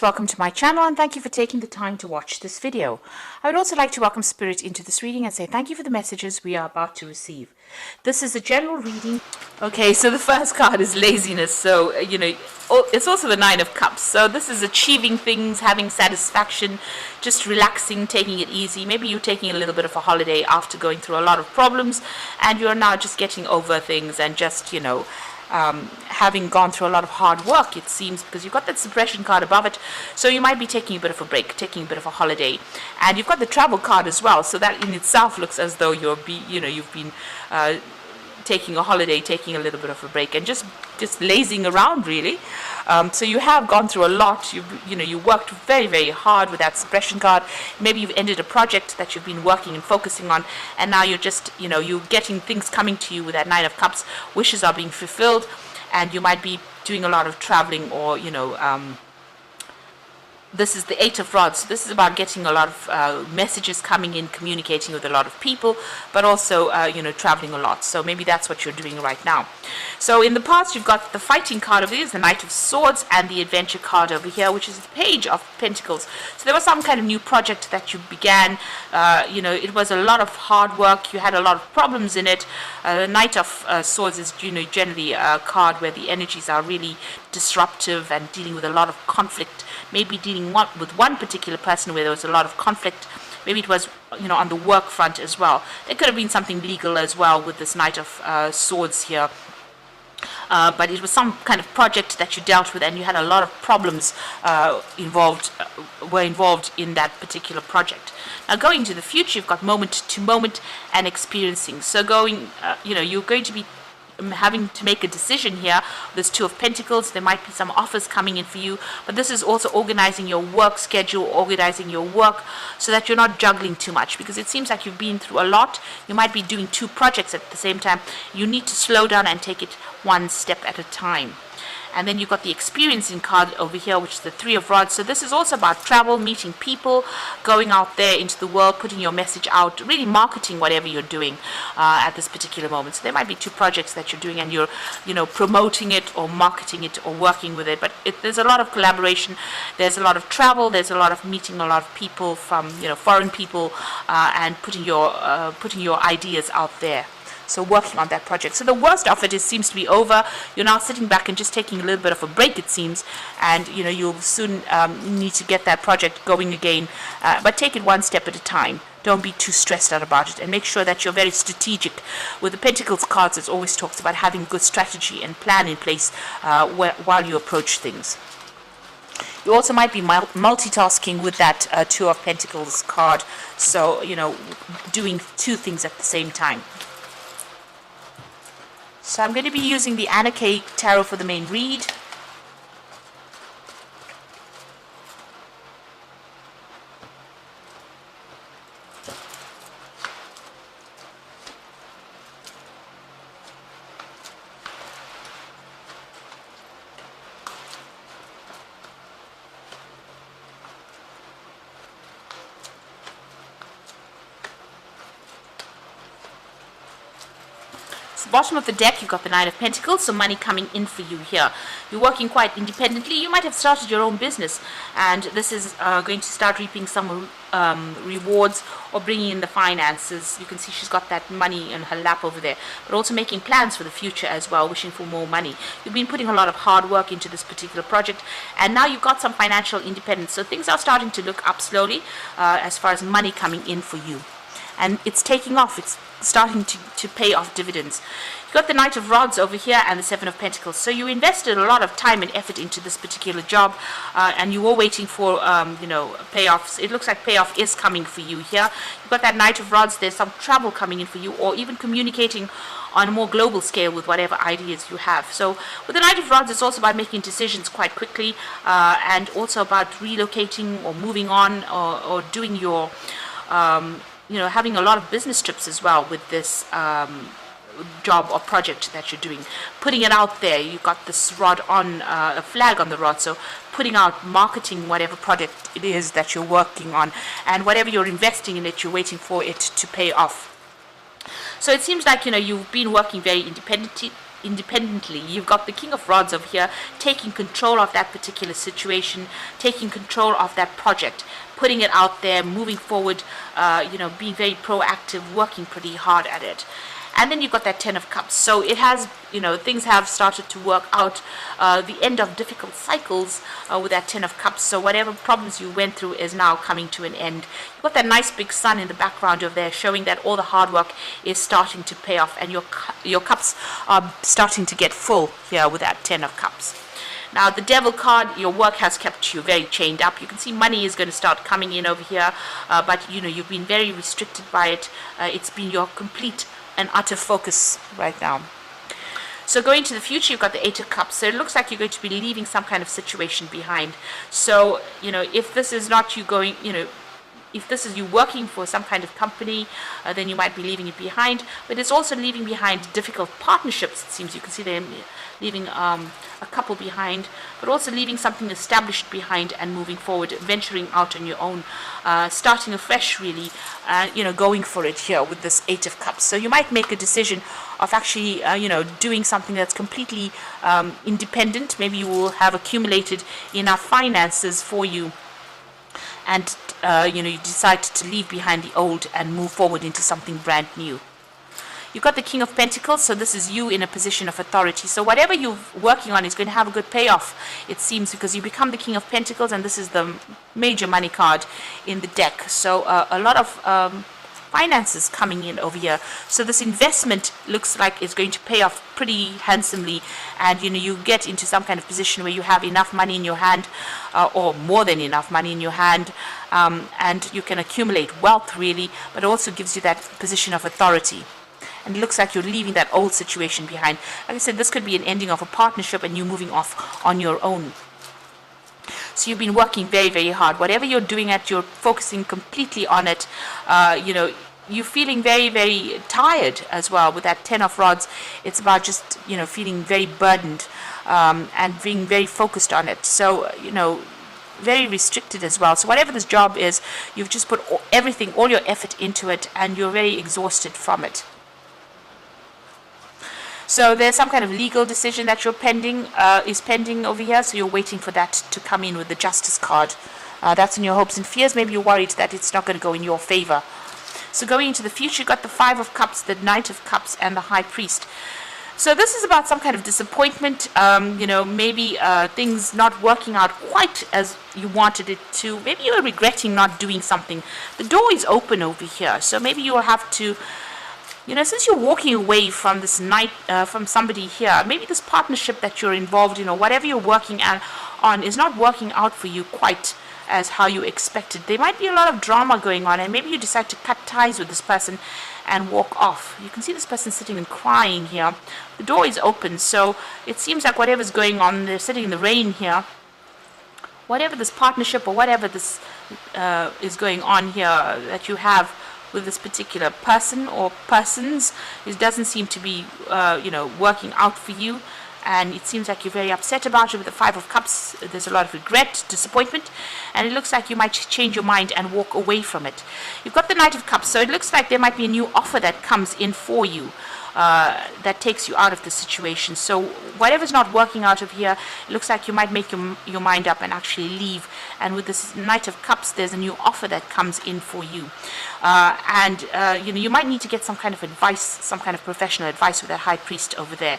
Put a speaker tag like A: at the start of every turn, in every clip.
A: Welcome to my channel and thank you for taking the time to watch this video. I would also like to welcome Spirit into this reading and say thank you for the messages we are about to receive. This is a general reading. Okay, so the first card is laziness. So, it's also the Nine of Cups. So this is achieving things, having satisfaction, just relaxing, taking it easy. Maybe you're taking a little bit of a holiday after going through a lot of problems and you're now just getting over things and just, having gone through a lot of hard work, it seems, because you've got that suppression card above it. So you might be taking a bit of a break, taking a bit of a holiday, and you've got the travel card as well. So that in itself looks as though you've been taking a holiday, taking a little bit of a break, and just lazing around, really. So you have gone through a lot. You worked very, very hard with that suppression card. Maybe you've ended a project that you've been working and focusing on, and now you're just, you're getting things coming to you with that Nine of Cups. Wishes are being fulfilled, and you might be doing a lot of traveling, or this is the Eight of Rods. So this is about getting a lot of messages coming in, communicating with a lot of people, but also, traveling a lot. So maybe that's what you're doing right now. So in the past, you've got the fighting card over here, the Knight of Swords, and the adventure card over here, which is the Page of Pentacles. So there was some kind of new project that you began. It was a lot of hard work. You had a lot of problems in it. The Knight of Swords is, generally a card where the energies are really disruptive and dealing with a lot of conflict. Maybe dealing with one particular person where there was a lot of conflict. Maybe it was, on the work front as well. There could have been something legal as well with this Knight of Swords here. But it was some kind of project that you dealt with, and you had a lot of problems were involved in that particular project. Now, going to the future, you've got moment to moment and experiencing. So you're going to be having to make a decision here. There's Two of Pentacles. There might be some offers coming in for you, but this is also organizing your work schedule, organizing your work so that you're not juggling too much, because it seems like you've been through a lot. You might be doing two projects at the same time. You need to slow down and take it one step at a time. And then you've got the experiencing card over here, which is the Three of Rods. So this is also about travel, meeting people, going out there into the world, putting your message out, really marketing whatever you're doing at this particular moment. So there might be two projects that you're doing, and you're, promoting it or marketing it or working with it. But there's a lot of collaboration. There's a lot of travel. There's a lot of meeting a lot of people from, foreign people, and putting your ideas out there. So working on that project. So the worst of it seems to be over. You're now sitting back and just taking a little bit of a break, it seems. And, you'll soon need to get that project going again. But take it one step at a time. Don't be too stressed out about it. And make sure that you're very strategic. With the Pentacles cards, it always talks about having good strategy and plan in place while you approach things. You also might be multitasking with that Two of Pentacles card. So, doing two things at the same time. So I'm going to be using the Anna K Tarot for the main read. Bottom of the deck, you've got the Nine of Pentacles, so money coming in for you here. You're working quite independently. You might have started your own business, and this is going to start reaping some rewards or bringing in the finances. You can see she's got that money in her lap over there, but also making plans for the future as well, wishing for more money. You've been putting a lot of hard work into this particular project, and now you've got some financial independence. So things are starting to look up slowly as far as money coming in for you. And it's taking off. It's starting to pay off dividends. You've got the Knight of Rods over here and the Seven of Pentacles. So you invested a lot of time and effort into this particular job, and you were waiting for, payoffs. It looks like payoff is coming for you here. You've got that Knight of Rods. There's some travel coming in for you, or even communicating on a more global scale with whatever ideas you have. So with the Knight of Rods, it's also about making decisions quite quickly, and also about relocating or moving on, or doing your having a lot of business trips as well with this job or project that you're doing. Putting it out there. You've got this rod on, a flag on the rod. So putting out, marketing whatever project it is that you're working on. And whatever you're investing in it, you're waiting for it to pay off. So it seems like, you've been working very independently, independently. You've got the King of Rods over here taking control of that particular situation, taking control of that project, putting it out there, moving forward, being very proactive, working pretty hard at it. And then you've got that Ten of Cups. So it has, things have started to work out, the end of difficult cycles with that Ten of Cups. So whatever problems you went through is now coming to an end. You've got that nice big sun in the background over there, showing that all the hard work is starting to pay off, and your cups are starting to get full here with that Ten of Cups. Now, the Devil card, your work has kept you very chained up. You can see money is going to start coming in over here, but, you've been very restricted by it. It's been your complete and utter focus right now. So going to the future, you've got the Eight of Cups. So it looks like you're going to be leaving some kind of situation behind. So, if this is not you going, if this is you working for some kind of company, then you might be leaving it behind. But it's also leaving behind difficult partnerships, it seems. You can see them leaving a couple behind, but also leaving something established behind and moving forward, venturing out on your own, starting afresh, really, going for it here with this Eight of Cups. So you might make a decision of actually, doing something that's completely independent. Maybe you will have accumulated enough finances for you, and you decide to leave behind the old and move forward into something brand new. You've got the King of Pentacles, so this is you in a position of authority. So whatever you're working on is going to have a good payoff, it seems, because you become the King of Pentacles, and this is the major money card in the deck. So a lot of finances coming in over here. So this investment looks like it's going to pay off pretty handsomely, and you get into some kind of position where you have enough money in your hand, or more than enough money in your hand, and you can accumulate wealth, really, but it also gives you that position of authority. And it looks like you're leaving that old situation behind. Like I said, this could be an ending of a partnership and you moving off on your own. So you've been working very, very hard. Whatever you're doing you're focusing completely on it. You're feeling very, very tired as well with that Ten of Rods. It's about just, feeling very burdened, and being very focused on it. So, very restricted as well. So whatever this job is, you've just put all your effort into it, and you're very exhausted from it. So there's some kind of legal decision that you're pending over here. So you're waiting for that to come in with the Justice card. That's in your hopes and fears. Maybe you're worried that it's not going to go in your favor. So going into the future, you've got the Five of Cups, the Knight of Cups, and the High Priest. So this is about some kind of disappointment, maybe things not working out quite as you wanted it to. Maybe you're regretting not doing something. The door is open over here. So maybe you'll have to, since you're walking away from this from somebody here, maybe this partnership that you're involved in, or whatever you're working on, is not working out for you quite as how you expected. There might be a lot of drama going on, and maybe you decide to cut ties with this person and walk off. You can see this person sitting and crying here. The door is open, so it seems like whatever's going on, they're sitting in the rain here. Whatever this partnership or whatever this is going on here that you have with this particular person or persons, it doesn't seem to be working out for you, and it seems like you're very upset about it. With the Five of Cups, there's a lot of regret, disappointment, and it looks like you might change your mind and walk away from it. You've got the Knight of Cups, so it looks like there might be a new offer that comes in for you, that takes you out of the situation. So whatever's not working out of here, it looks like you might make your mind up and actually leave. And with this Knight of Cups, there's a new offer that comes in for you. You might need to get some kind of advice, some kind of professional advice with that High Priest over there.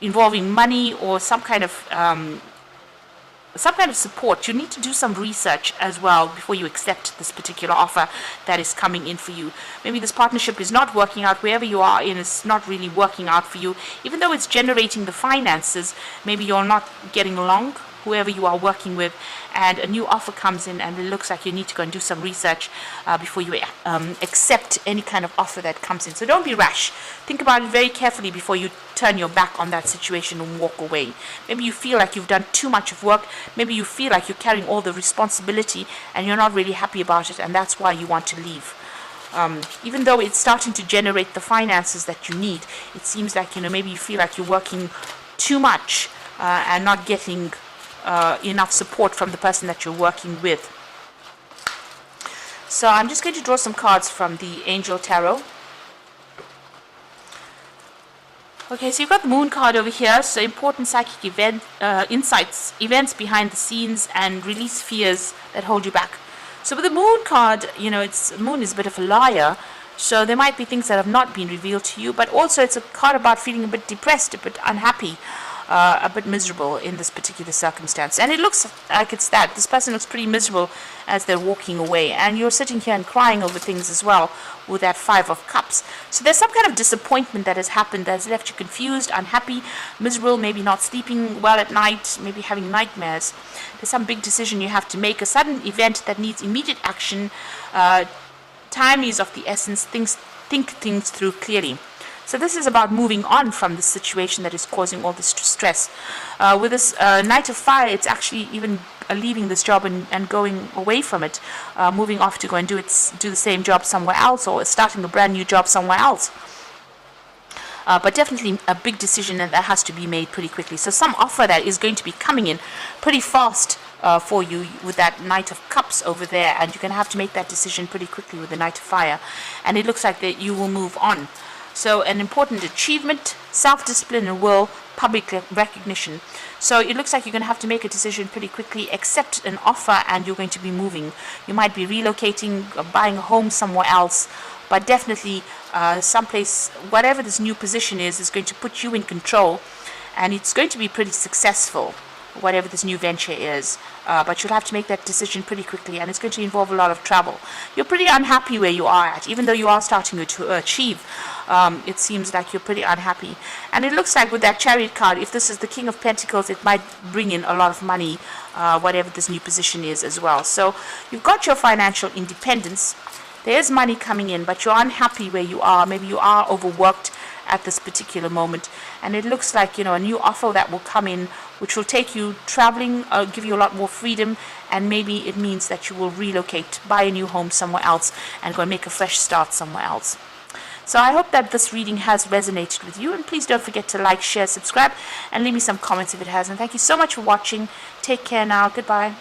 A: Involving money or some kind of support. You need to do some research as well before you accept this particular offer that is coming in for you. Maybe this partnership is not working out. Wherever you are in, it's not really working out for you. Even though it's generating the finances, maybe you're not getting along, whoever you are working with, and a new offer comes in, and it looks like you need to go and do some research before you accept any kind of offer that comes in. So don't be rash. Think about it very carefully before you turn your back on that situation and walk away. Maybe you feel like you've done too much of work. Maybe you feel like you're carrying all the responsibility and you're not really happy about it, and that's why you want to leave. Even though it's starting to generate the finances that you need, it seems like, maybe you feel like you're working too much and not getting enough support from the person that you're working with. So I'm just going to draw some cards from the Angel Tarot. Okay, so you've got the moon card over here, so important psychic insights, events behind the scenes, and release fears that hold you back. So with the moon card, moon is a bit of a liar, so there might be things that have not been revealed to you, but also it's a card about feeling a bit depressed, a bit unhappy, a bit miserable in this particular circumstance. And it looks like it's that. This person looks pretty miserable as they're walking away. And you're sitting here and crying over things as well with that Five of Cups. So there's some kind of disappointment that has happened that has left you confused, unhappy, miserable, maybe not sleeping well at night, maybe having nightmares. There's some big decision you have to make, a sudden event that needs immediate action. Time is of the essence. Think things through clearly. So this is about moving on from the situation that is causing all this stress. With this Knight of Fire, it's actually even leaving this job and going away from it, moving off to go and do the same job somewhere else, or starting a brand new job somewhere else. But definitely a big decision, and that has to be made pretty quickly. So some offer that is going to be coming in pretty fast for you with that Knight of Cups over there, and you're going to have to make that decision pretty quickly with the Knight of Fire. And it looks like that you will move on. So an important achievement, self-discipline and will, public recognition. So it looks like you're going to have to make a decision pretty quickly, accept an offer, and you're going to be moving. You might be relocating, buying a home somewhere else, but definitely someplace, whatever this new position is going to put you in control, and it's going to be pretty successful, whatever this new venture is. But you'll have to make that decision pretty quickly, and it's going to involve a lot of travel. You're pretty unhappy where you are at, even though you are starting to achieve. It seems like you're pretty unhappy. And it looks like with that Chariot card, if this is the King of Pentacles, it might bring in a lot of money, whatever this new position is as well. So you've got your financial independence. There's money coming in, but you're unhappy where you are. Maybe you are overworked at this particular moment, and it looks like a new offer that will come in, which will take you traveling, give you a lot more freedom, and maybe it means that you will relocate, buy a new home somewhere else, and go and make a fresh start somewhere else. So I hope that this reading has resonated with you, and please don't forget to like, share, subscribe, and leave me some comments if it has. And thank you so much for watching. Take care now. Goodbye.